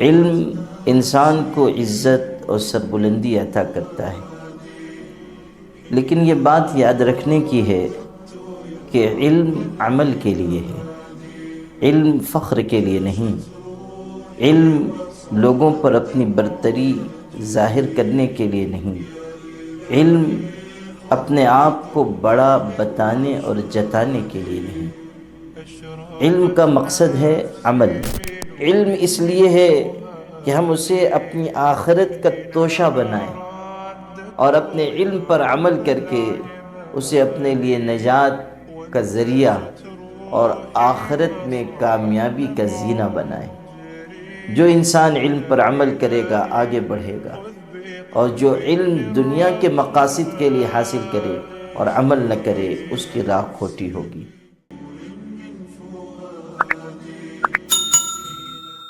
इल्म इंसान को इज़्ज़त और सरबुलंदी अता करता है, लेकिन ये बात याद रखने की है कि इल्म अमल के लिए है, इल्म फ़ख्र के लिए नहीं। इल्म लोगों पर अपनी बरतरी ज़ाहिर करने के लिए नहीं। इल्म अपने आप को बड़ा बताने और जताने के लिए नहीं। इल्म का मकसद है अमल। इल्म इसलिए है कि हम उसे अपनी आखिरत का तोशा बनाएं और अपने इल्म पर अमल करके उसे अपने लिए नजात का ज़रिया और आखिरत में कामयाबी का जीना बनाएं। जो इंसान इल्म पर अमल करेगा आगे बढ़ेगा, और जो इल्म दुनिया के मकासद के लिए हासिल करे और अमल न करे उसकी राह खोटी होगी।